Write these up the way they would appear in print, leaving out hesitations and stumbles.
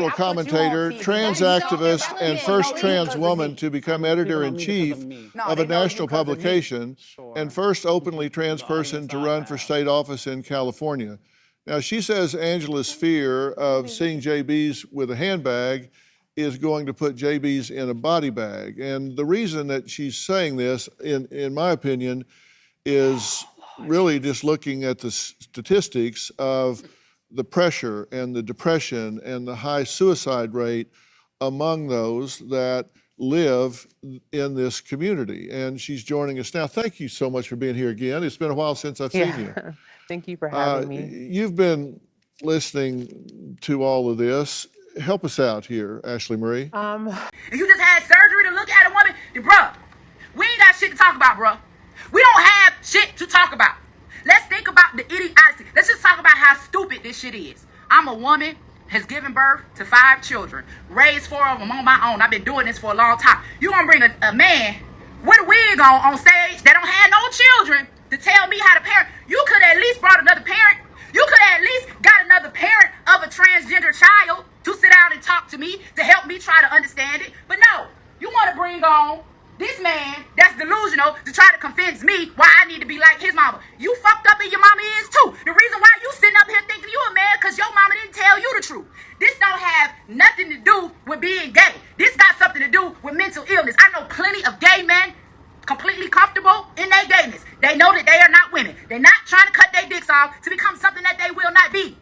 commentator, trans activist, and first trans woman to become editor-in-chief of a national publication, and first openly trans person to run for state office in California. Now, she says Angela's fear of seeing JBs with a handbag is going to put JBs in a body bag. And the reason that she's saying this, in my opinion, is really just looking at the statistics of the pressure and the depression and the high suicide rate among those that live in this community. And she's joining us now. Thank you so much for being here again. It's been a while since I've seen you. Thank you for having me. You've been listening to all of this. Help us out here, Ashley Marie. You just had surgery to look at a woman, bruh, we ain't got shit to talk about, bruh. We don't have shit to talk about. Let's think about the idiocy. Let's just talk about how stupid this shit is. I'm a woman, has given birth to 5 children, raised 4 of them on my own. I've been doing this for a long time. You gonna bring a man with a wig on stage that don't have no children to tell me how to parent? You could at least brought another parent. You could at least got another parent of a transgender child to sit down and talk to me, to help me try to understand it. But no, you want to bring on this man that's delusional to try to convince me why I need to be like his mama. You fucked up and your mama is too. The reason why you sitting up here thinking you a man because your mama didn't tell you the truth. This don't have nothing to do with being gay. This got something to do with mental illness. I know plenty of gay men completely comfortable in their gayness. They know that they are not women. They're not trying to cut their dicks off to become something that they will not be.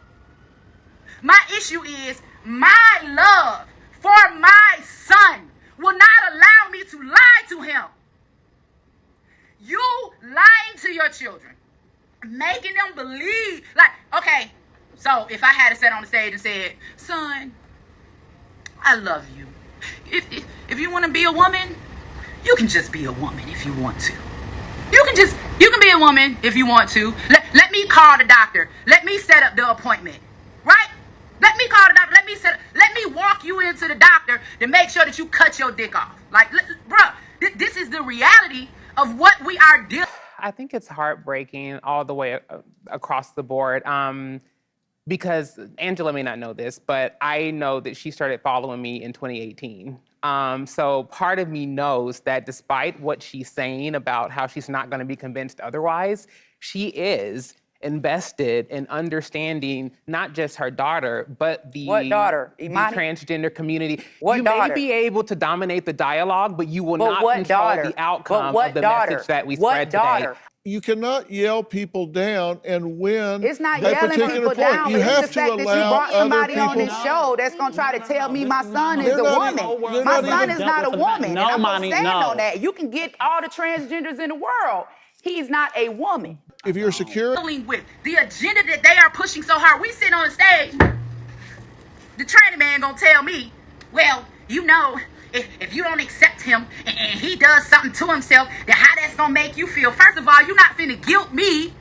My issue is my love for my son will not allow me to lie to him. You lying to your children, making them believe, like, okay, so if I had to sit on the stage and said, son, I love you. If you want to be a woman, you can just be a woman if you want to. You can be a woman if you want to. Let me call the doctor. Let me set up the appointment, right? Let me call the doctor. Let me walk you into the doctor to make sure that you cut your dick off. Like, bruh, this is the reality of what we are dealing. I think it's heartbreaking all the way across the board. Because Angela may not know this, but I know that she started following me in 2018. So part of me knows that despite what she's saying about how she's not going to be convinced otherwise, she is invested in understanding not just her daughter, but the, what daughter? the transgender community. What you daughter? may be able to dominate the dialogue, but you will not control the outcome of the message that we spread today. You cannot yell people down and win. It's not that yelling particular people point. down. You It's have the to fact that you allow brought somebody other on people. this show that's going to try to tell me my son is a woman. My son is not a woman. And I'm going to stand on that. You can get all the transgenders in the world. He's not a woman. If you're secure. With the agenda that they are pushing so hard, we sit on the stage, the training man going to tell me, well, you know, if you don't accept him and he does something to himself, then how that's going to make you feel? First of all, you're not finna guilt me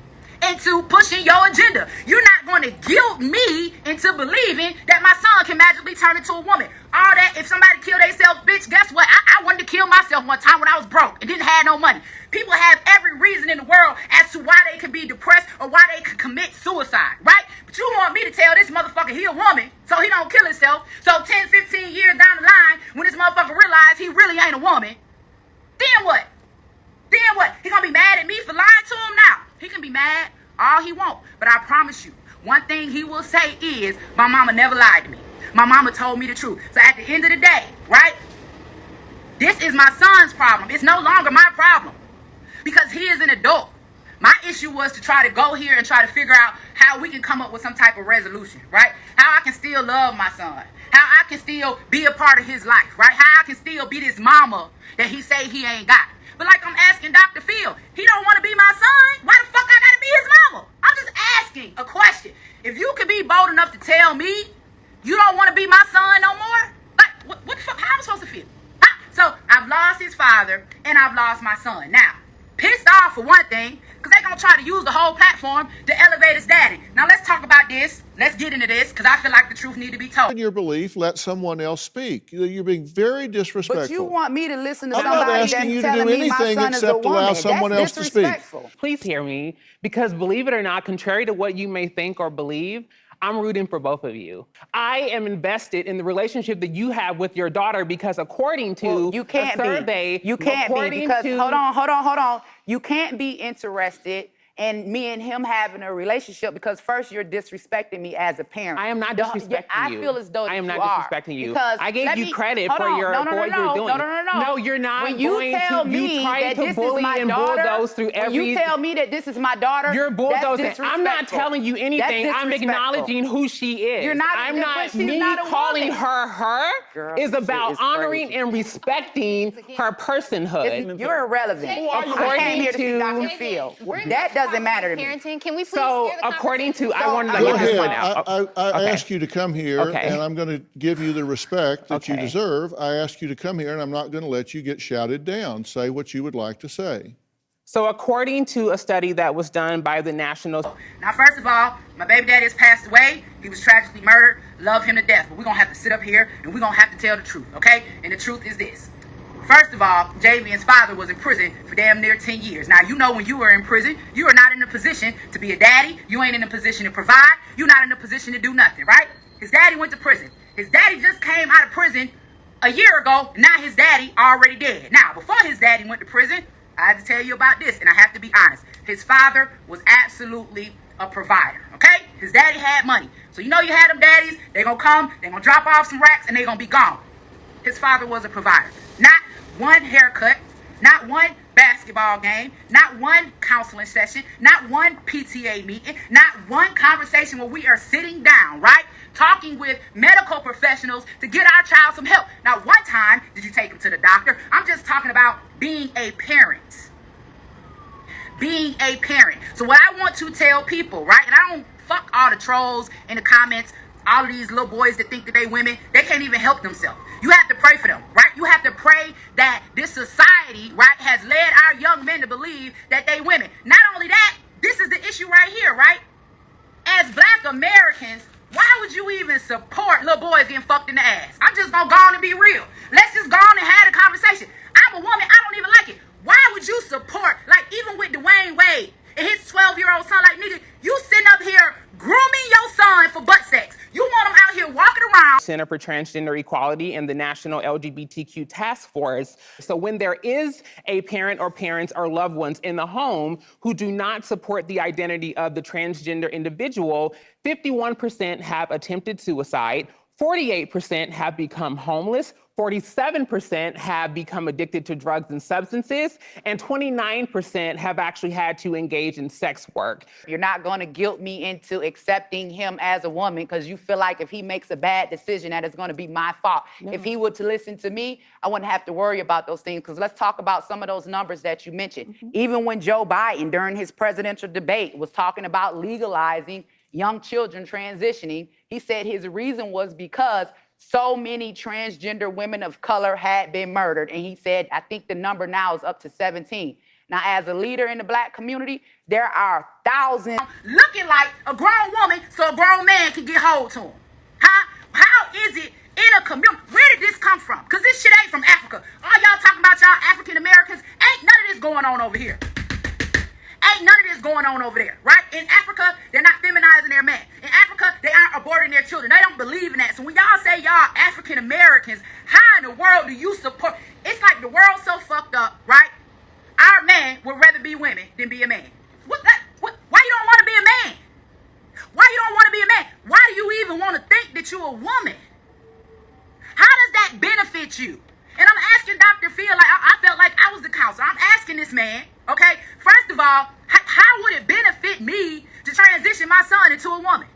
into pushing your agenda. You're not going to guilt me into believing that my son can magically turn into a woman. All that, if somebody kill themselves, bitch, guess what? I wanted to kill myself one time when I was broke and didn't have no money. People have every reason in the world as to why they could be depressed or why they could commit suicide, right? But you want me to tell this motherfucker he a woman so he don't kill himself. So 10, 15 years down the line, when this motherfucker realize he really ain't a woman, then what? Then what? He gonna be mad at me for lying to him now? He can be mad all he want, but I promise you, one thing he will say is, my mama never lied to me. My mama told me the truth. So at the end of the day, right? This is my son's problem. It's no longer my problem because he is an adult. My issue was to try to go here and try to figure out how we can come up with some type of resolution, right? How I can still love my son. How I can still be a part of his life, right? How I can still be this mama that he say he ain't got. But like I'm asking Dr. Phil, he don't want to be my son. Why the fuck I gotta be his mama? I'm just asking a question. If you could be bold enough to tell me you don't want to be my son no more, like what the fuck? How am I supposed to feel? Huh? So I've lost his father and I've lost my son. Now, pissed off for one thing, because they're gonna try to use the whole platform to elevate his daddy. Now let's talk about this. Let's get into this, because I feel like the truth need to be told. In your belief, let someone else speak. You're being very disrespectful. But you want me to listen to I'm somebody not that's asking you to telling do me my anything son is a except allow woman. someone That's else to speak. disrespectful. Please hear me, because believe it or not, contrary to what you may think or believe, I'm rooting for both of you. I am invested in the relationship that you have with your daughter because according to you can't a survey, you can't be because to, hold on. You can't be interested in me and him having a relationship because first you're disrespecting me as a parent. I am not disrespecting you. I feel as though I am you not are, disrespecting you. because I gave you credit for what you're doing. No, you're not. When you tell me that this is my daughter, bulldoze through when you tell me that this is my daughter, you're bulldozing. that's I'm not telling you anything. I'm acknowledging who she is. You're not. I'm not. She's Me not a calling woman. her Girl, is about is honoring crazy. and respecting her personhood. You're irrelevant. I came here to see Dr. Phil. That doesn't matter to me. Parenting. Can we please So, steer the according to, conversation? I wanted to Go get this ahead. one out. I asked you to come here, Okay. and I'm going to give you the respect that you Okay. deserve. I asked you to come here, and I'm not going to let you get shouted down. Say what you would like to say. So, according to a study that was done by the National... Now, first of all, my baby daddy has passed away. He was tragically murdered. Love him to death. But we're going to have to sit up here and we're going to have to tell the truth, okay? And the truth is this. First of all, Javian's father was in prison for damn near 10 years. Now, you know when you were in prison, you are not in a position to be a daddy. You ain't in a position to provide. You're not in a position to do nothing, right? His daddy went to prison. His daddy just came out of prison a year ago. Now his daddy already dead. Now, before his daddy went to prison, I had to tell you about this, and I have to be honest. His father was absolutely a provider, okay? His daddy had money. So you know you had them daddies, they're going to come, they're going to drop off some racks, and they're going to be gone. His father was a provider. Not one haircut, not one basketball game, not one counseling session, not one PTA meeting, not one conversation where we are sitting down, right? Talking with medical professionals to get our child some help. Now, one time, did you take him to the doctor? I'm just talking about being a parent. Being a parent. So what I want to tell people, right? And I don't fuck all the trolls in the comments, all of these little boys that think that they women, they can't even help themselves. You have to pray for them, right? You have to pray that this society, right, has led our young men to believe that they women. Not only that, this is the issue right here, right? As Black Americans, why would you even support little boys getting fucked in the ass? I'm just gonna go on and be real. Let's just go on and have a conversation. I'm a woman, I don't even like it. Why would you support, like even with Dwayne Wade and his 12-year-old son, like nigga, you sitting up here grooming your son for butt sex. You want him out here walking around. Center for Transgender Equality and the National LGBTQ Task Force. So when there is a parent or parents or loved ones in the home who do not support the identity of the transgender individual, 51% have attempted suicide, 48% have become homeless, 47% have become addicted to drugs and substances, and 29% have actually had to engage in sex work. You're not going to guilt me into accepting him as a woman because you feel like if he makes a bad decision that it's going to be my fault. No. If he were to listen to me, I wouldn't have to worry about those things, because let's talk about some of those numbers that you mentioned. Mm-hmm. Even when Joe Biden, during his presidential debate, was talking about legalizing young children transitioning, he said his reason was because so many transgender women of color had been murdered. And he said, I think the number now is up to 17. Now, as a leader in the Black community, there are thousands. Looking like a grown woman so a grown man can get hold to him. Huh? How is it in a community? Where did this come from? Because this shit ain't from Africa. All y'all talking about y'all African Americans, ain't none of this going on over here. Ain't none of this going on over there, right? In Africa, they're not feminizing their men. In Africa, they aren't aborting their children. They don't believe in that. So when y'all say y'all African Americans, how in the world do you support? It's like the world's so fucked up, right? Our men would rather be women than be a man. Why you don't want to be a man? Why you don't want to be a man? Why do you even want to think that you're a woman? How does that benefit you? And I'm asking Dr. Phil, like I felt like I was the counselor. I'm asking this man, okay? First of all, how would it benefit me to transition my son into a woman?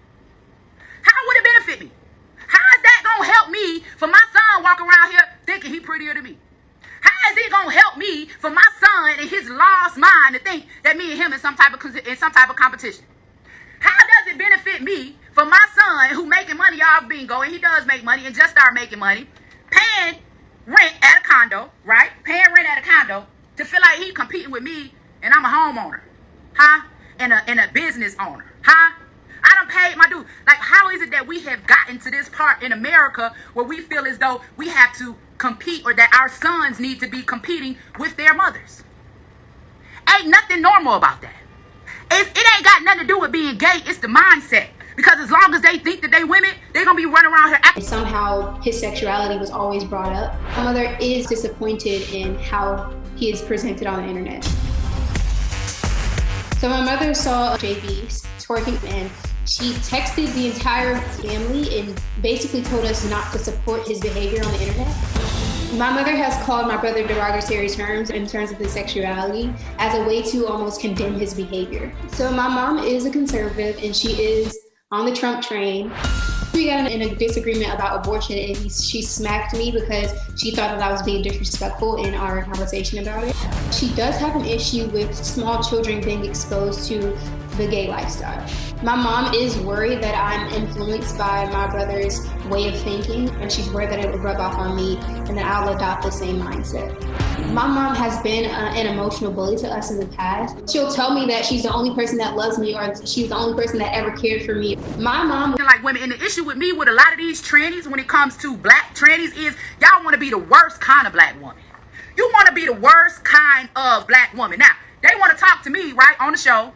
How would it benefit me? How is that going to help me for my son walking around here thinking he's prettier than me? How is it going to help me for my son and his lost mind to think that me and him in some type of competition? How does it benefit me for my son who making money off bingo, and he does make money and just started making money, paying rent at a condo, right? Paying rent at a condo to feel like he competing with me and I'm a homeowner, huh? And a business owner, huh? I done paid my dues. Like, how is it that we have gotten to this part in America where we feel as though we have to compete, or that our sons need to be competing with their mothers? Ain't nothing normal about that. It ain't got nothing to do with being gay. It's the mindset. Because as long as they think that they women, they're gonna be running around here acting. Somehow his sexuality was always brought up. My mother is disappointed in how he is presented on the internet. So my mother saw JB twerking and she texted the entire family and basically told us not to support his behavior on the internet. My mother has called my brother derogatory terms in terms of his sexuality as a way to almost condemn his behavior. So my mom is a conservative and she is on the Trump train. We got in a disagreement about abortion and she smacked me because she thought that I was being disrespectful in our conversation about it. She does have an issue with small children being exposed to the gay lifestyle. My mom is worried that I'm influenced by my brother's way of thinking, and she's worried that it would rub off on me and that I'll adopt the same mindset. My mom has been an emotional bully to us in the past. She'll tell me that she's the only person that loves me or she's the only person that ever cared for me. My mom... Like women, and the issue with me with a lot of these trannies when it comes to black trannies is y'all want to be the worst kind of black woman. You want to be the worst kind of black woman. Now, they want to talk to me, right, on the show.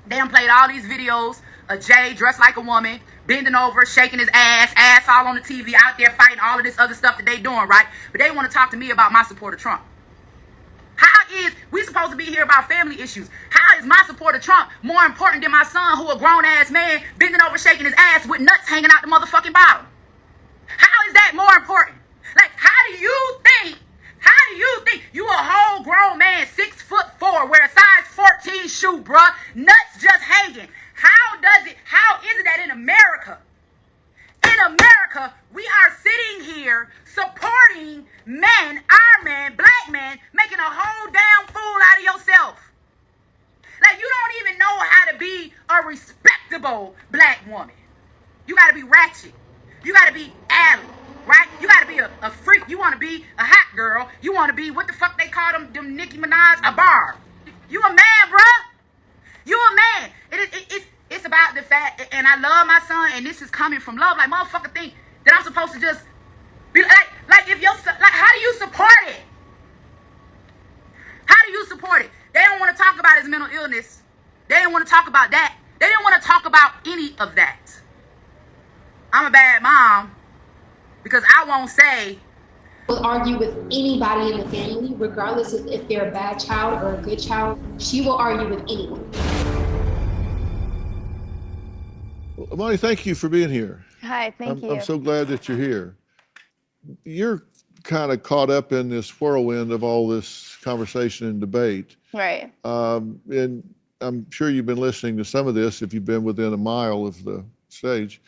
They done played all these videos of Jay dressed like a woman, bending over, shaking his ass all on the TV, out there fighting all of this other stuff that they doing, right? But they want to talk to me about my support of Trump. How is we supposed to be here about family issues? How is my support of Trump more important than my son, who a grown-ass man, bending over, shaking his ass with nuts hanging out the motherfucking bottom? How is that more important? Like, how do you think you a whole grown man, 6'4", wear a size 14 shoe, bruh, nuts just hanging? How is it that in America, we are sitting here supporting men, our men, black men, making a whole damn fool out of yourself? Like, you don't even know how to be a respectable black woman. You gotta be ratchet. You gotta be alley, right? You gotta be a freak. You wanna be a hot girl. You wanna be, what the fuck they call them Nicki Minaj, a bar. You a man, bruh. You a man. It's about the fact, and I love my son, and this is coming from love. Like, motherfucker think that I'm supposed to just be like if your son, like, how do you support it? How do you support it? They don't want to talk about his mental illness. They didn't want to talk about that. They didn't want to talk about any of that. I'm a bad mom because I won't say. Will argue with anybody in the family, regardless of if they're a bad child or a good child. She will argue with anyone. Monty, thank you for being here. Hi, thank you. I'm so glad that you're here. You're kind of caught up in this whirlwind of all this conversation and debate. Right. And I'm sure you've been listening to some of this. If you've been within a mile of the stage,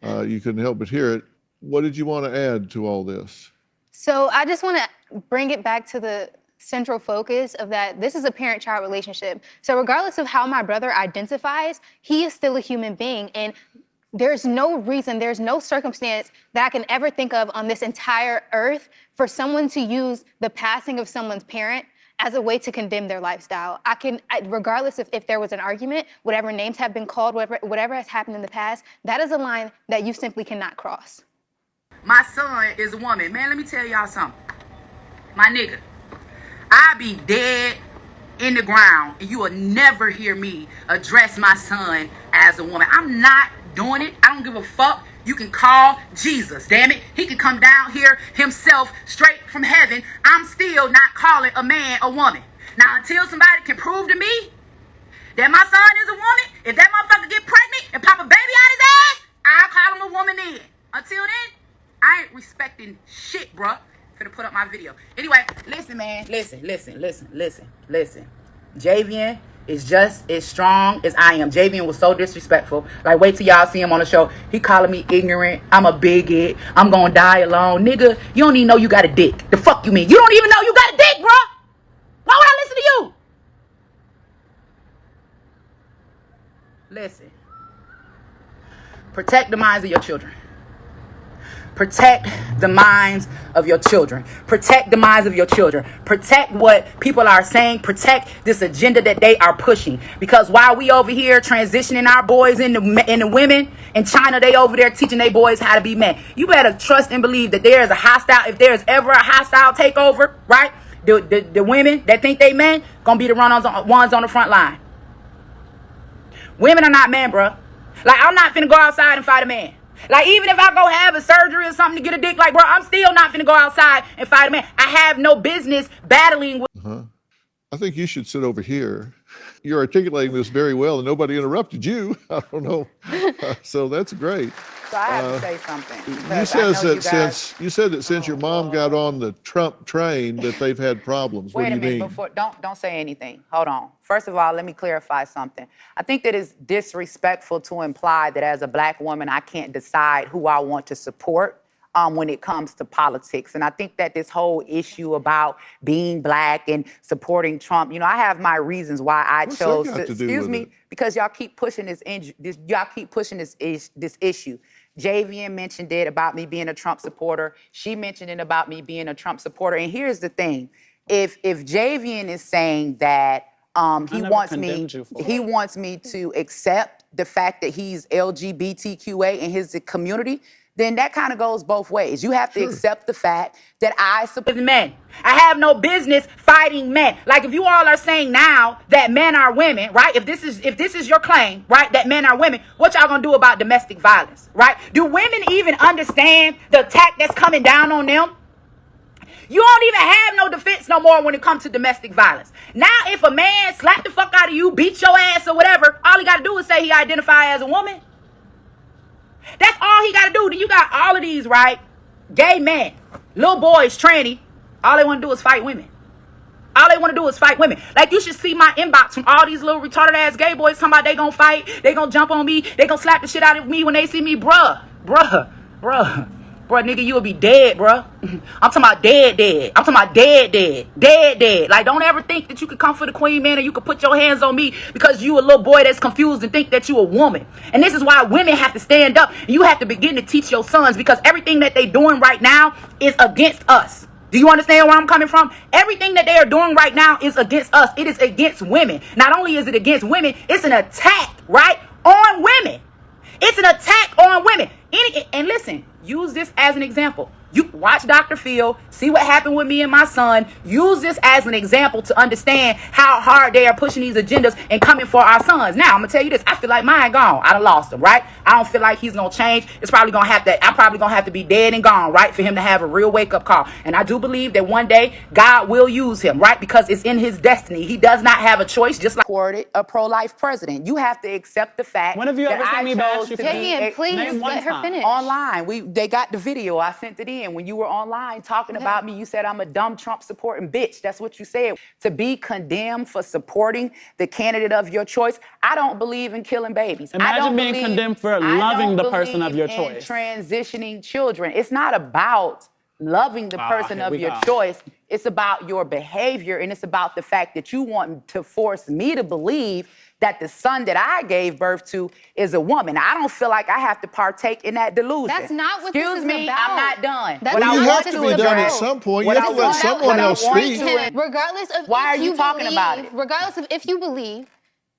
you couldn't help but hear it. What did you want to add to all this? So I just want to bring it back to the central focus of that this is a parent-child relationship. So regardless of how my brother identifies, he is still a human being. And there's no reason, there's no circumstance that I can ever think of on this entire earth for someone to use the passing of someone's parent as a way to condemn their lifestyle. Regardless of if there was an argument, whatever names have been called, whatever has happened in the past, that is a line that you simply cannot cross. My son is a woman. Man, let me tell y'all something. My nigga, I be dead in the ground and you will never hear me address my son as a woman. I'm not doing it. I don't give a fuck. You can call Jesus, damn it. He can come down here himself straight from heaven. I'm still not calling a man a woman. Now, until somebody can prove to me that my son is a woman, if that motherfucker get pregnant and pop a baby out his ass, I'll call him a woman then. Until then, I ain't respecting shit, bruh. Finna put up my video. Anyway, listen, man. Listen. Javian is just as strong as I am. Javian was so disrespectful. Like, wait till y'all see him on the show. He calling me ignorant. I'm a bigot. I'm gonna die alone. Nigga, you don't even know you got a dick. The fuck you mean? You don't even know you got a dick, bruh. Why would I listen to you? Listen. Protect the minds of your children. Protect the minds of your children. Protect the minds of your children. Protect what people are saying. Protect this agenda that they are pushing. Because while we over here transitioning our boys into women, in China they over there teaching their boys how to be men. You better trust and believe that there is a hostile, if there is ever a hostile takeover, right? The women that think they men gonna be the ones on the front line. Women are not men, bruh. Like, I'm not finna go outside and fight a man. Like, even if I go have a surgery or something to get a dick, like, bro, I'm still not finna go outside and fight a man. I have no business battling with. I think you should sit over here. You're articulating this very well, and nobody interrupted you. I don't know. So that's great. So I have to say something. You because I said know that since your mom got on the Trump train that they've had problems. What Wait do a you minute, mean? before don't say anything. Hold on. First of all, let me clarify something. I think that it's disrespectful to imply that as a black woman, I can't decide who I want to support when it comes to politics. And I think that this whole issue about being black and supporting Trump, I have my reasons why I What's that chose got to, to do excuse with me, it? because y'all keep pushing this issue. JVN mentioned it about me being a Trump supporter. She mentioned it about me being a Trump supporter. And here's the thing. If JVN is saying that he wants me to accept the fact that he's LGBTQA in his community, then that kind of goes both ways. You have to accept the fact that I support Men. I have no business fighting men. Like, if you all are saying now that men are women, right? If this is your claim, right, that men are women, what y'all gonna do about domestic violence, right? Do women even understand the attack that's coming down on them? You don't even have no defense no more when it comes to domestic violence. Now, if a man slap the fuck out of you, beat your ass or whatever, all he gotta do is say he identifies as a woman. That's all he gotta do. Then you got all of these, right? Gay men, little boys, tranny. All they want to do is fight women. All they want to do is fight women. Like, you should see my inbox from all these little retarded ass gay boys talking about they gonna fight, they gonna jump on me, they gonna slap the shit out of me when they see me. Bruh, nigga, you'll be dead, bruh. I'm talking about dead. I'm talking about dead. Like, don't ever think that you could come for the queen, man, or you could put your hands on me because you a little boy that's confused and think that you a woman. And this is why women have to stand up. And you have to begin to teach your sons, because everything that they doing right now is against us. Do you understand where I'm coming from? Everything that they are doing right now is against us. It is against women. Not only is it against women, it's an attack, right, on women. It's an attack on women. And listen, use this as an example. You watch Dr. Phil, see what happened with me and my son. Use this as an example to understand how hard they are pushing these agendas and coming for our sons. Now, I'm going to tell you this. I feel like mine gone. I done lost him, right? I don't feel like he's going to change. I'm probably going to have to be dead and gone, right, for him to have a real wake-up call. And I do believe that one day God will use him, right, because it's in his destiny. He does not have a choice, just like a pro-life president. You have to accept the fact when have you ever seen me bash you? Vivian, please let her finish. Online. They got the video. I sent it in. When you were online talking about me, you said I'm a dumb Trump supporting bitch. That's what you said. To be condemned for supporting the candidate of your choice, I don't believe in killing babies. Imagine being condemned for loving the person of your choice. Transitioning children. It's not about loving the person of your choice. It's about your behavior, and it's about the fact that you want to force me to believe that the son that I gave birth to is a woman. I don't feel like I have to partake in that delusion. That's not what this is about. Excuse me, I'm not done. Well, you have to be done at some point. You have to let someone else speak. Regardless of why are you talking about it? Regardless of if you believe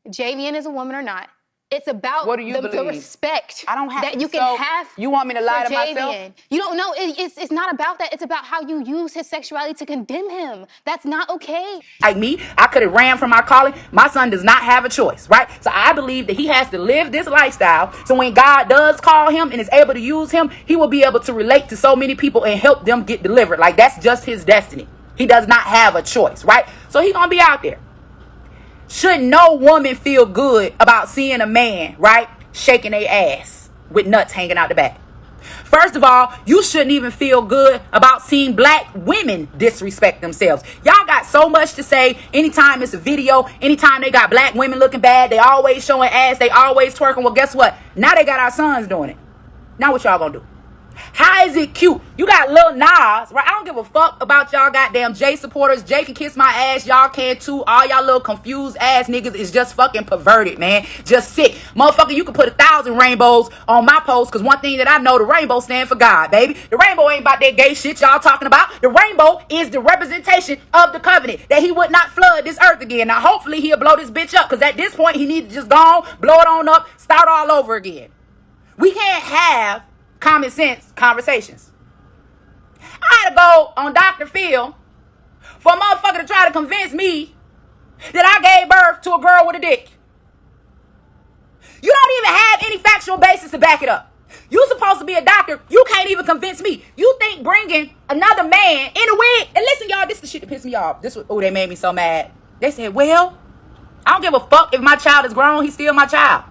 JVN is a woman or not, it's about what do you the respect that you can have. You want me to lie to myself? You don't know. It's not about that. It's about how you use his sexuality to condemn him. That's not okay. Like me, I could have ran from my calling. My son does not have a choice, right? So I believe that he has to live this lifestyle. So when God does call him and is able to use him, he will be able to relate to so many people and help them get delivered. Like, that's just his destiny. He does not have a choice, right? So he's gonna be out there. Should no woman feel good about seeing a man, right, shaking their ass with nuts hanging out the back? First of all, you shouldn't even feel good about seeing black women disrespect themselves. Y'all got so much to say anytime it's a video, anytime they got black women looking bad, they always showing ass, they always twerking. Well, guess what? Now they got our sons doing it. Now what y'all gonna do? How is it cute? You got Lil Nas, right? I don't give a fuck about y'all goddamn Jay supporters. Jay can kiss my ass. Y'all can too. All y'all little confused ass niggas is just fucking perverted, man. Just sick. Motherfucker, you can put 1,000 rainbows on my post, because one thing that I know, the rainbow stand for God, baby. The rainbow ain't about that gay shit y'all talking about. The rainbow is the representation of the covenant, that he would not flood this earth again. Now, hopefully he'll blow this bitch up, because at this point, he needs to just go on, blow it on up, start all over again. We can't have common sense conversations. I had to go on Dr. Phil for a motherfucker to try to convince me that I gave birth to a girl with a dick. You don't even have any factual basis to back it up. You supposed to be a doctor. You can't even convince me. You think bringing another man in a wig, and listen, y'all, this is the shit that pissed me off. They made me so mad. They said, well, I don't give a fuck if my child is grown, he's still my child.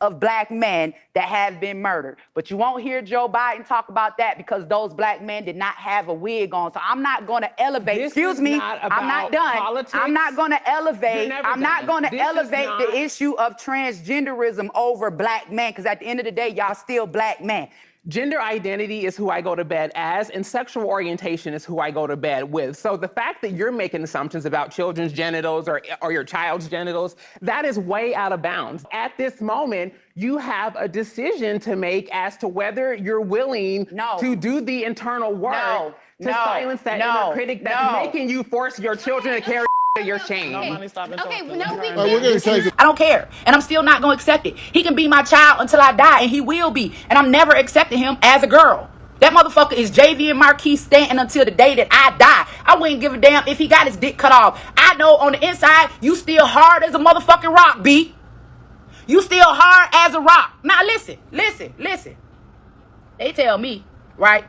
Of black men that have been murdered. But you won't hear Joe Biden talk about that because those black men did not have a wig on. So I'm not going to elevate, excuse me, I'm not done. Politics. I'm not going to elevate, I'm not going to elevate the issue of transgenderism over black men, because at the end of the day, y'all still black men. Gender identity is who I go to bed as, and sexual orientation is who I go to bed with. So the fact that you're making assumptions about children's genitals or your child's genitals, that is way out of bounds. At this moment, you have a decision to make as to whether you're willing to do the internal work to silence that inner critic that's making you force your children to carry your shame. Okay, no, we We're going to take I don't care. And I'm still not going to accept it. He can be my child until I die, and he will be. And I'm never accepting him as a girl. That motherfucker is JV and Marquis Stanton until the day that I die. I wouldn't give a damn if he got his dick cut off. I know on the inside, you still hard as a motherfucking rock, B. You still hard as a rock. Now listen. They tell me, right,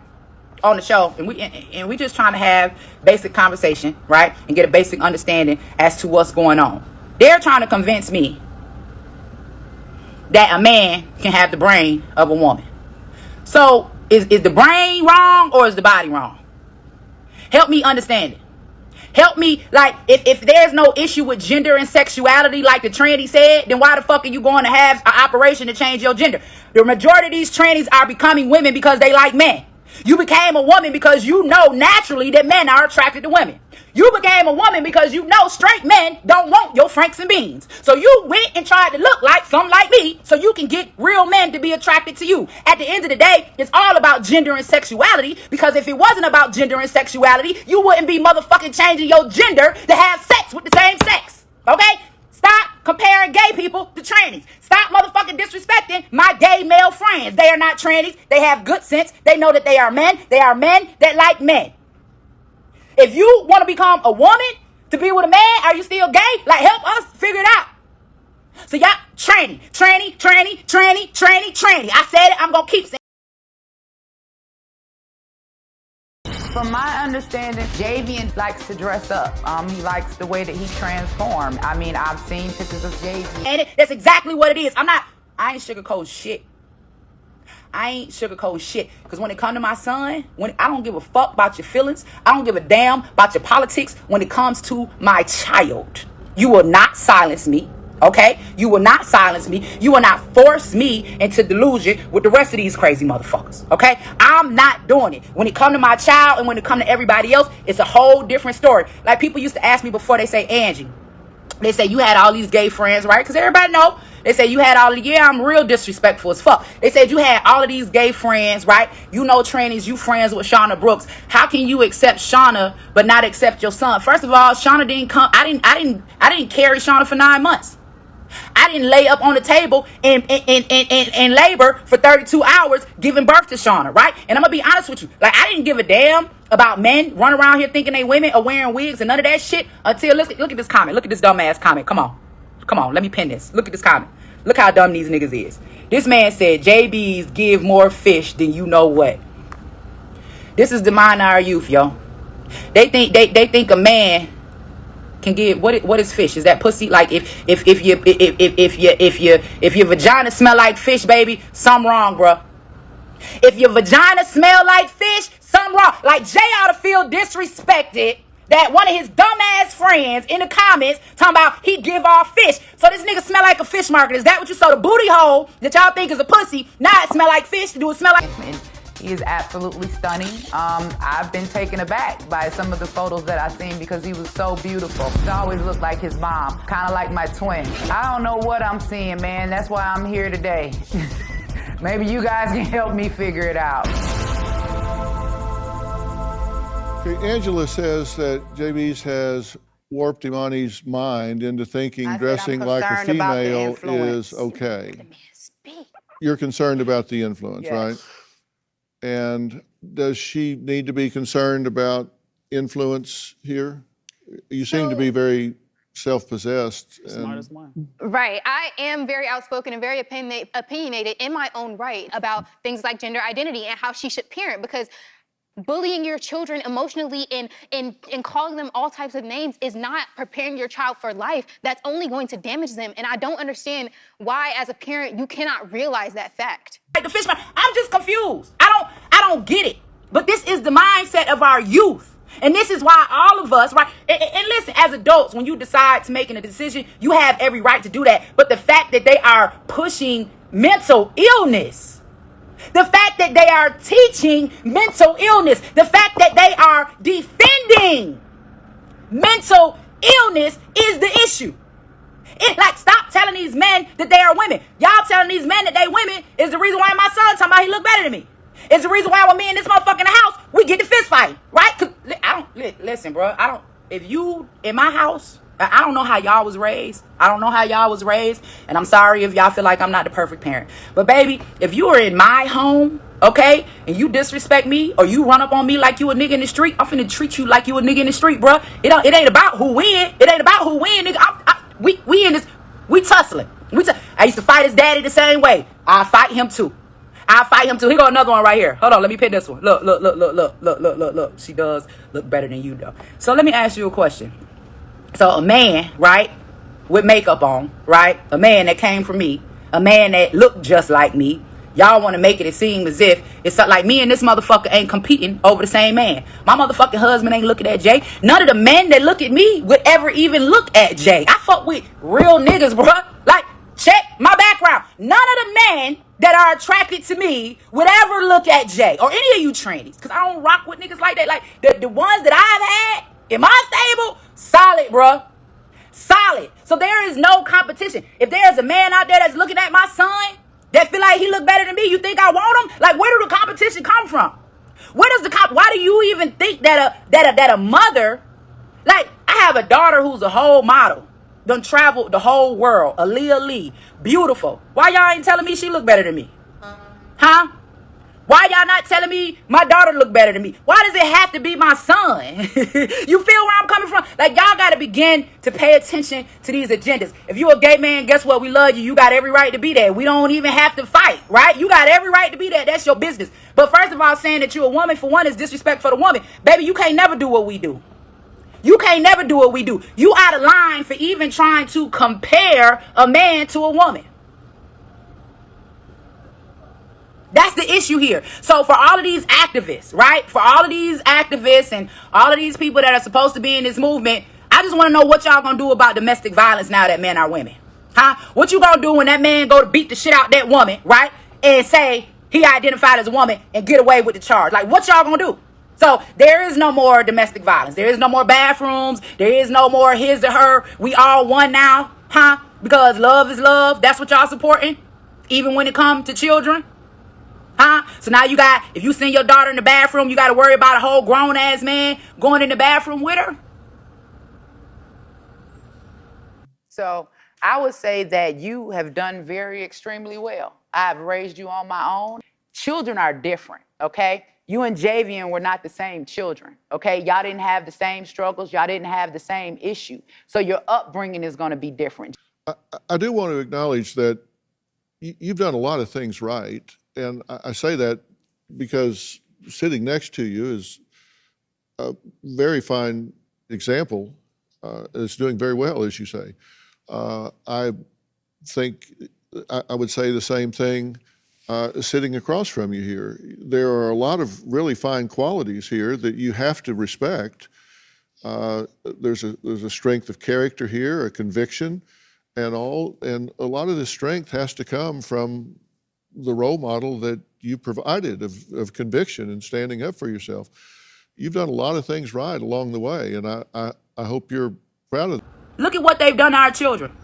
on the show, and we just trying to have basic conversation, right, and get a basic understanding as to what's going on. They're trying to convince me that a man can have the brain of a woman. So is the brain wrong or is the body wrong? Help me understand it. Help me, like, if there's no issue with gender and sexuality, like the tranny said, then why the fuck are you going to have an operation to change your gender? The majority of these trannies are becoming women because they like men. You became a woman because you know naturally that men are attracted to women. You became a woman because you know straight men don't want your Franks and beans. So you went and tried to look like something like me so you can get real men to be attracted to you. At the end of the day, it's all about gender and sexuality, because if it wasn't about gender and sexuality, you wouldn't be motherfucking changing your gender to have sex with the same sex. Okay? Stop comparing gay people to trannies. Stop motherfucking disrespecting my gay male friends. They are not trannies. They have good sense. They know that they are men. They are men that like men. If you want to become a woman to be with a man, are you still gay? Like, help us figure it out. So y'all, tranny. I said it, I'm going to keep saying it. From my understanding, Javian likes to dress up. He likes the way that he transformed. I mean, I've seen pictures of Javian. And that's exactly what it is. I ain't sugarcoat shit. Because when it comes to my son, I don't give a fuck about your feelings. I don't give a damn about your politics when it comes to my child. You will not silence me. Okay? You will not silence me. You will not force me into delusion with the rest of these crazy motherfuckers. Okay? I'm not doing it. When it comes to my child and when it comes to everybody else, it's a whole different story. Like, people used to ask me before, they say, Angie, they say you had all these gay friends, right? Because everybody know. They say you had all the, I'm real disrespectful as fuck. They said you had all of these gay friends, right? You know trannies, you friends with Shauna Brooks. How can you accept Shauna but not accept your son? First of all, Shauna didn't come. I didn't carry Shauna for 9 months. I didn't lay up on the table in labor for 32 hours giving birth to Shauna, right? And I'm gonna be honest with you. Like, I didn't give a damn about men running around here thinking they women or wearing wigs and none of that shit until, look at this comment. Look at this dumbass comment. Come on, let me pin this. Look at this comment. Look how dumb these niggas is. This man said, JBs give more fish than you know what. This is the mind of our youth, yo. They think a man can give what is fish? Is that pussy? Like, if your vagina smell like fish, baby, something wrong, bruh. If your vagina smell like fish, something wrong. Like, Jay ought to feel disrespected that one of his dumbass friends in the comments talking about he give off fish. So this nigga smell like a fish market. Is that what you saw? The booty hole that y'all think is a pussy, now it smell like fish. Do it smell like... He is absolutely stunning. I've been taken aback by some of the photos that I've seen because he was so beautiful. He always looked like his mom, kind of like my twin. I don't know what I'm seeing, man. That's why I'm here today. Maybe you guys can help me figure it out. Okay, Angela says that JB's has warped Imani's mind into thinking dressing like a female is okay. You're concerned about the influence, Yes. right? And does she need to be concerned about influence here? You seem to be very self-possessed. Smartest one. Right. I am very outspoken and very opinionated in my own right about things like gender identity and how she should parent, because bullying your children emotionally and calling them all types of names is not preparing your child for life. That's only going to damage them. And I don't understand why, as a parent, you cannot realize that fact. Like the fish man, I'm just confused. I don't get it. But this is the mindset of our youth. And this is why all of us, right? And listen, as adults, when you decide to making a decision, you have every right to do that. But the fact that they are pushing mental illness, the fact that they are teaching mental illness, the fact that they are defending mental illness is the issue. Stop telling these men that they are women. Y'all telling these men that they women is the reason why my son talking about he look better than me. It's the reason why when me and this motherfucker in the house, we get the fist fight, right? Listen, bro, if you in my house, I don't know how y'all was raised. And I'm sorry if y'all feel like I'm not the perfect parent. But baby, if you are in my home, okay, and you disrespect me or you run up on me like you a nigga in the street, I'm finna treat you like you a nigga in the street, bro. It ain't about who win. Nigga. We in this, we tussling. I used to fight his daddy the same way. I fight him too. Here go another one right here. Hold on, let me pick this one. Look. She does look better than you, though. So let me ask you a question. So a man, right, with makeup on, right, a man that came from me, a man that looked just like me, y'all want to make it seem as if it's like me and this motherfucker ain't competing over the same man. My motherfucking husband ain't looking at Jay. None of the men that look at me would ever even look at Jay. I fuck with real niggas, bro. Like, check my background. None of the men that are attracted to me would ever look at Jay or any of you trannies, because I don't rock with niggas like that. Like, the ones that I've had in my stable, solid, bro. Solid. So there is no competition. If there's a man out there that's looking at my son that feel like he look better than me, you think I want him? Like, where do the competition come from? Why do you even think that a mother, like, I have a daughter who's a whole model, done traveled the whole world, Aaliyah Lee, beautiful. Why y'all ain't telling me she look better than me? Huh? Why y'all not telling me my daughter look better than me? Why does it have to be my son? You feel where I'm coming from? Like, y'all got to begin to pay attention to these agendas. If you a gay man, guess what? We love you. You got every right to be there. We don't even have to fight, right? You got every right to be there. That's your business. But first of all, saying that you're a woman, for one, is disrespect for the woman. Baby, you can't never do what we do. You out of line for even trying to compare a man to a woman. That's the issue here. So for all of these activists, right? For all of these activists and all of these people that are supposed to be in this movement, I just want to know what y'all gonna do about domestic violence now that men are women. Huh? What you gonna do when that man go to beat the shit out that woman, right? And say he identified as a woman and get away with the charge? Like, what y'all gonna do? So there is no more domestic violence. There is no more bathrooms. There is no more his or her. We all one now, huh? Because love is love. That's what y'all supporting, even when it comes to children. Huh? So now if you send your daughter in the bathroom, you got to worry about a whole grown ass man going in the bathroom with her. So I would say that you have done very extremely well. I've raised you on my own. Children are different, okay? You and Javian were not the same children, okay? Y'all didn't have the same struggles. Y'all didn't have the same issue. So your upbringing is going to be different. I do want to acknowledge that you've done a lot of things right. And I say that because sitting next to you is a very fine example. It's doing very well, as you say. I think I would say the same thing sitting across from you here. There are a lot of really fine qualities here that you have to respect. There's a strength of character here, a conviction, and a lot of this strength has to come from the role model that you provided of conviction and standing up for yourself. You've done a lot of things right along the way, and I hope you're proud of them. Look at what they've done to our children.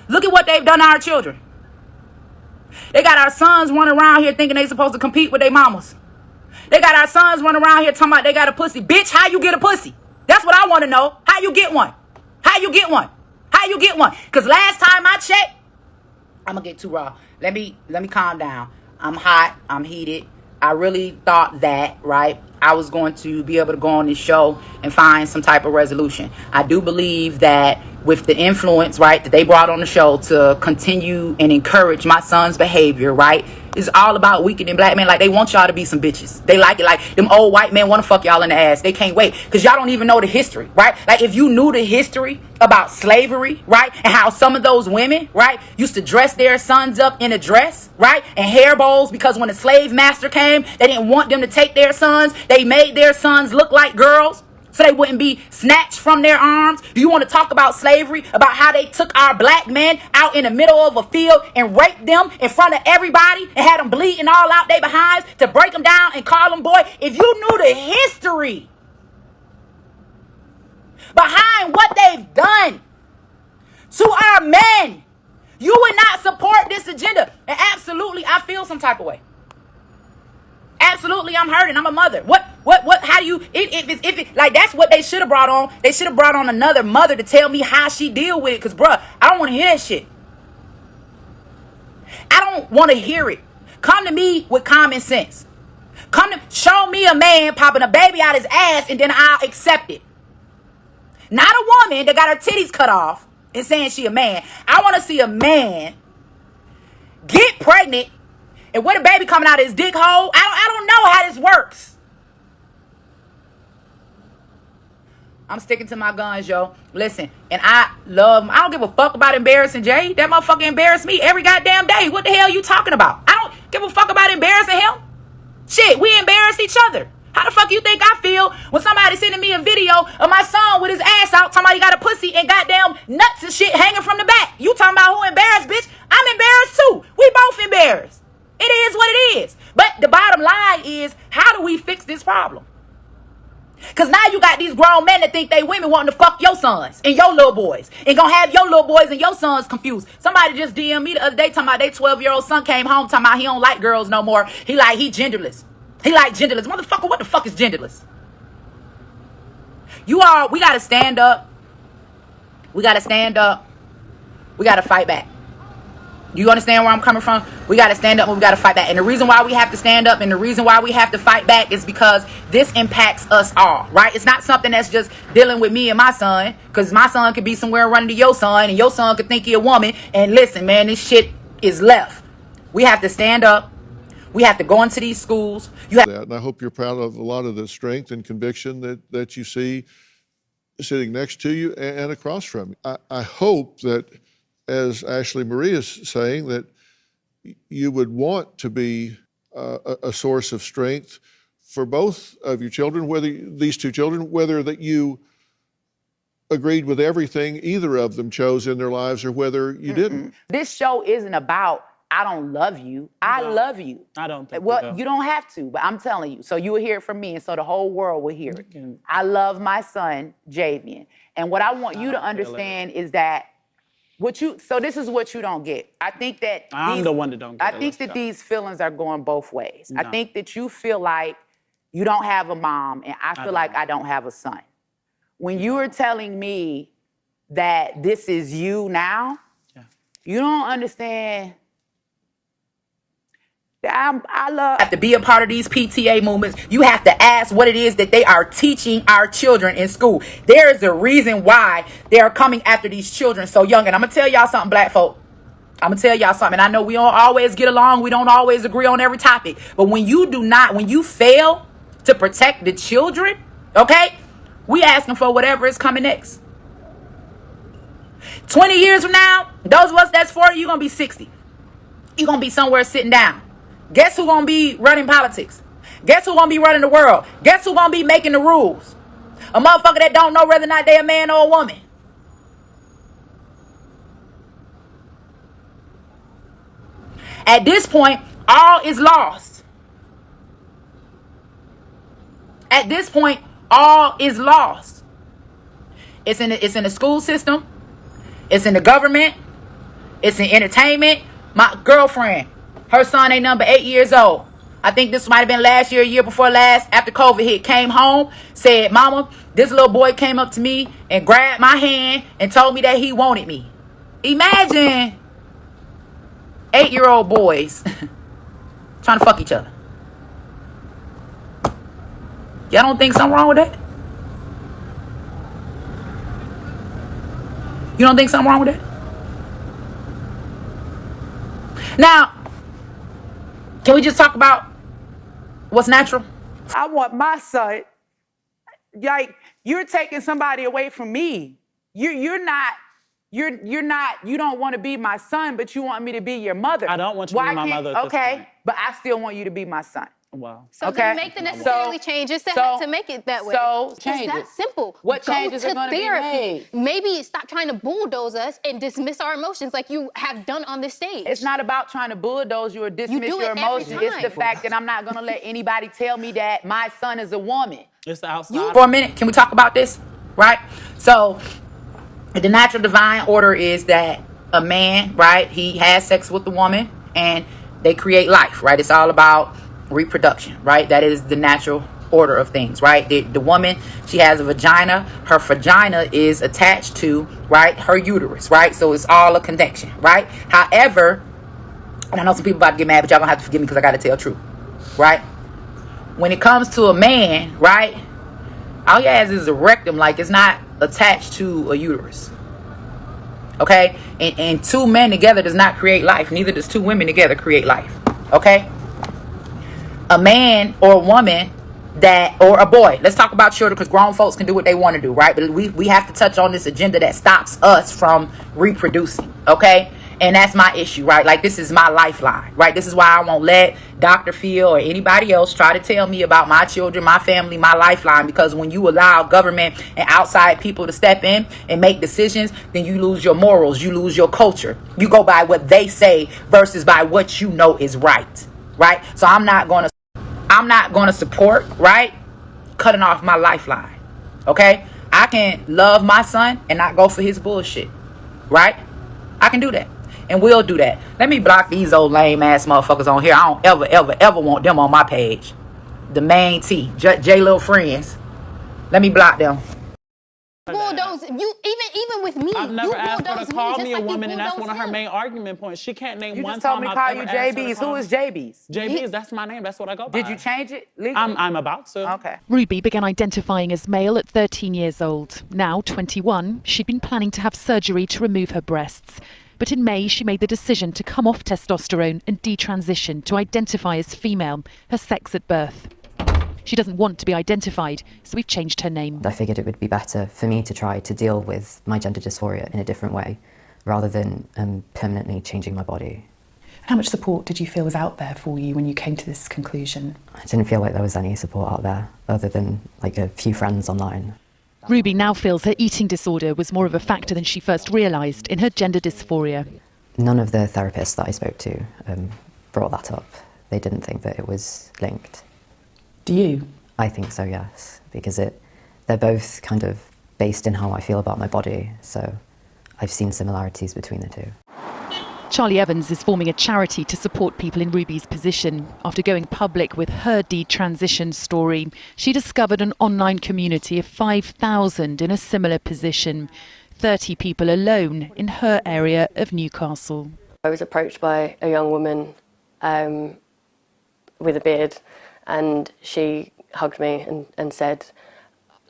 Look at what they've done to our children. They got our sons running around here thinking they supposed to compete with their mamas. They got our sons running around here talking about they got a pussy. Bitch, how you get a pussy? That's what I want to know. How you get one? How you get one? How you get one? Because last time I checked, I'm going to get too raw. Let me calm down. I'm hot. I'm heated. I really thought that, right, I was going to be able to go on this show and find some type of resolution. I do believe that with the influence, right, that they brought on the show to continue and encourage my son's behavior, right, is all about weakening black men. Like, they want y'all to be some bitches. They like it. Like, them old white men want to fuck y'all in the ass. They can't wait because y'all don't even know the history, right? Like, if you knew the history about slavery, right, and how some of those women, right, used to dress their sons up in a dress, right, and hair bows, because when the slave master came, they didn't want them to take their sons. They made their sons look like girls so they wouldn't be snatched from their arms. Do you want to talk about slavery, about how they took our black men out in the middle of a field and raped them in front of everybody and had them bleeding all out their behinds to break them down and call them boy? If you knew the history behind what they've done to our men, you would not support this agenda. And absolutely, I feel some type of way. Absolutely, I'm hurting. I'm a mother. How do you, if it, like, that's what they should have brought on. They should have brought on another mother to tell me how she deal with it. Because, bruh, I don't want to hear that shit. I don't want to hear it. Come to me with common sense. Show me a man popping a baby out his ass and then I'll accept it. Not a woman that got her titties cut off and saying she a man. I want to see a man get pregnant and with a baby coming out of his dick hole. I don't know how this works. I'm sticking to my guns, yo. Listen, and I don't give a fuck about embarrassing Jay. That motherfucker embarrassed me every goddamn day. What the hell you talking about? I don't give a fuck about embarrassing him. Shit, we embarrass each other. How the fuck you think I feel when somebody sending me a video of my son with his ass out talking about he got a pussy and goddamn nuts and shit hanging from the back? You talking about who embarrassed, bitch? I'm embarrassed too. We both embarrassed. It is what it is. But the bottom line is, how do we fix this problem? Because now you got these grown men that think they women wanting to fuck your sons and your little boys and gonna have your little boys and your sons confused. Somebody just DM'd me the other day talking about their 12-year-old son came home talking about he don't like girls no more. He genderless. He like genderless. Motherfucker, what the fuck is genderless? We gotta stand up. We gotta stand up. We gotta fight back. Do you understand where I'm coming from? We got to stand up and we got to fight back. And the reason why we have to stand up and the reason why we have to fight back is because this impacts us all, right? It's not something that's just dealing with me and my son, because my son could be somewhere running to your son and your son could think he a woman. And listen, man, this shit is left. We have to stand up. We have to go into these schools. And I hope you're proud of a lot of the strength and conviction that you see sitting next to you and across from you. I hope that, as Ashley Marie is saying, that you would want to be a source of strength for both of your children, whether these two children, whether that you agreed with everything either of them chose in their lives or whether you didn't. This show isn't about, I don't love you. I love you. I don't think well, you don't have to, but I'm telling you. So you will hear it from me, and so the whole world will hear it. I love my son, Javian. And what I want you to understand is that so this is what you don't get. I think that I'm the one that don't get it. I think that these feelings are going both ways. No. I think that you feel like you don't have a mom, and I feel like I don't have a son. When you are telling me that this is you now, you don't understand. I have to be a part of these PTA movements. You have to ask what it is that they are teaching our children in school. There is a reason why they are coming after these children so young. And I'm going to tell y'all something, black folk. I'm going to tell y'all something. And I know we don't always get along. We don't always agree on every topic. But when you fail to protect the children, okay, we asking for whatever is coming next. 20 years from now, those of us that's 40, you're going to be 60. You're going to be somewhere sitting down. Guess who's going to be running politics? Guess who's going to be running the world? Guess who's going to be making the rules? A motherfucker that don't know whether or not they're a man or a woman. At this point, all is lost. At this point, all is lost. It's in the school system. It's in the government. It's in entertainment. My girlfriend, her son ain't number 8 years old. I think this might have been last year, year before last, after COVID hit. Came home, said, Mama, this little boy came up to me and grabbed my hand and told me that he wanted me. Imagine 8-year-old boys trying to fuck each other. Y'all don't think something wrong with that? You don't think something wrong with that? Now, can we just talk about what's natural? I want my son, like, you're taking somebody away from me. You don't want to be my son, but you want me to be your mother. I don't want you to be my mother at this point. But I still want you to be my son. Wow. So then make the necessary changes to make it that way. So It's that simple. What changes Go are to gonna be therapy. made? Maybe stop trying to bulldoze us and dismiss our emotions like you have done on this stage. It's not about trying to bulldoze you or dismiss do your it every emotions. It's the time. fact that I'm not gonna let anybody tell me that my son is a woman. It's the outside. For a minute, can we talk about this? Right? So, the natural divine order is that a man, right, he has sex with the woman and they create life, right? It's all about reproduction, right? That is the natural order of things, right? The woman, she has a vagina. Her vagina is attached to, right, her uterus, right? So it's all a connection, right? However, and I know some people about to get mad, but y'all gonna have to forgive me because I gotta tell the truth, right? When it comes to a man, right, all he has is a rectum, like it's not attached to a uterus. Okay? And two men together does not create life. Neither does two women together create life. Okay? A man or a woman or a boy, let's talk about children because grown folks can do what they want to do, right? But we have to touch on this agenda that stops us from reproducing. Okay? And that's my issue, right? Like, this is my lifeline, right? This is why I won't let Dr. Phil or anybody else try to tell me about my children, my family, my lifeline. Because when you allow government and outside people to step in and make decisions, then you lose your morals, you lose your culture. You go by what they say versus by what you know is right, right? So I'm not going to support, right, cutting off my lifeline, okay? I can love my son and not go for his bullshit, right? I can do that. And we'll do that. Let me block these old lame ass motherfuckers on here. I don't ever want them on my page. The main T, J Little Friends. Let me block them. Bulldoze you even with me. I've never asked her bulldoze to call just me a like you woman, and that's one of her bulldoze main argument points. She can't name You one just told time me to I've call ever you asked her to JBs. call Who me. is JBs? JBs, that's my name. That's what I go by. Did you change it legally? I'm about to. Okay. Ruby began identifying as male at 13 years old. Now 21, she'd been planning to have surgery to remove her breasts. But in May, she made the decision to come off testosterone and detransition to identify as female, her sex at birth. She doesn't want to be identified, so we've changed her name. I figured it would be better for me to try to deal with my gender dysphoria in a different way, rather than permanently changing my body. How much support did you feel was out there for you when you came to this conclusion? I didn't feel like there was any support out there, other than like a few friends online. Ruby now feels her eating disorder was more of a factor than she first realised in her gender dysphoria. None of the therapists that I spoke to brought that up. They didn't think that it was linked. Do you? I think so, yes, because they're both kind of based in how I feel about my body, so I've seen similarities between the two. Charlie Evans is forming a charity to support people in Ruby's position. After going public with her detransition story, she discovered an online community of 5,000 in a similar position, 30 people alone in her area of Newcastle. I was approached by a young woman with a beard, and she hugged me and said,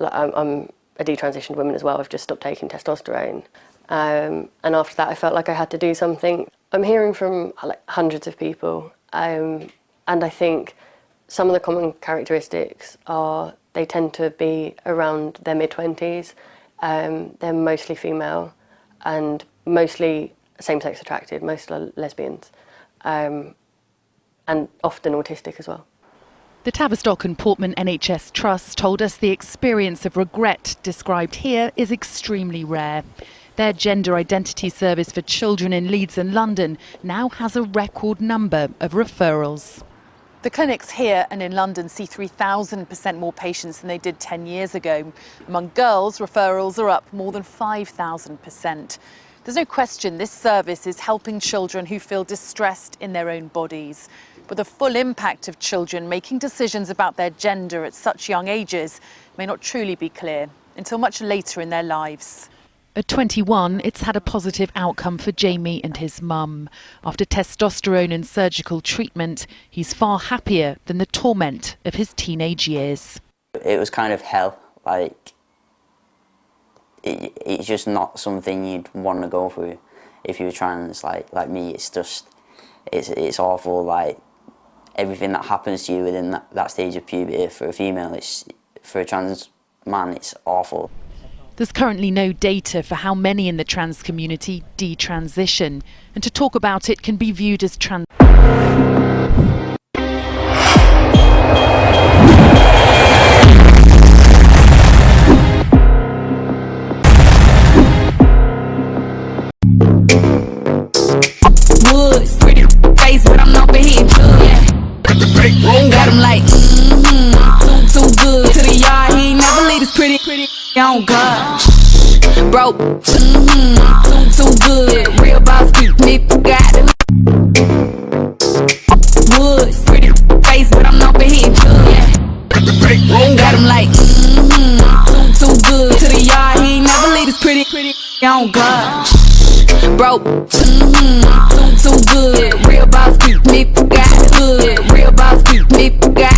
I'm a detransitioned woman as well, I've just stopped taking testosterone. And after that I felt like I had to do something. I'm hearing from hundreds of people, and I think some of the common characteristics are they tend to be around their mid-20s. They're mostly female and mostly same-sex attracted, most are lesbians, and often autistic as well. The Tavistock and Portman NHS Trust told us the experience of regret described here is extremely rare. Their gender identity service for children in Leeds and London now has a record number of referrals. The clinics here and in London see 3,000% more patients than they did 10 years ago. Among girls, referrals are up more than 5,000%. There's no question this service is helping children who feel distressed in their own bodies. But the full impact of children making decisions about their gender at such young ages may not truly be clear until much later in their lives. At 21, it's had a positive outcome for Jamie and his mum. After testosterone and surgical treatment, he's far happier than the torment of his teenage years. it was kind of hell. Like, it's just not something you'd want to go through if you were trans. Like me, it's just, it's awful. Like, everything that happens to you within that stage of puberty for a female, for a trans man, it's awful. There's currently no data for how many in the trans community detransition, and to talk about it can be viewed as trans. Woods, pretty face, but I'm over here judge. Got him like, too good. To the yard, he ain't never leave this pretty on God. Broke, too good. Real boss, me got it. Woods, pretty face, but I'm over here judge. Got him like, too good. To the yard, he ain't never leave this pretty on God. Broke, too good. Real boss, me got it good. Real boss, me got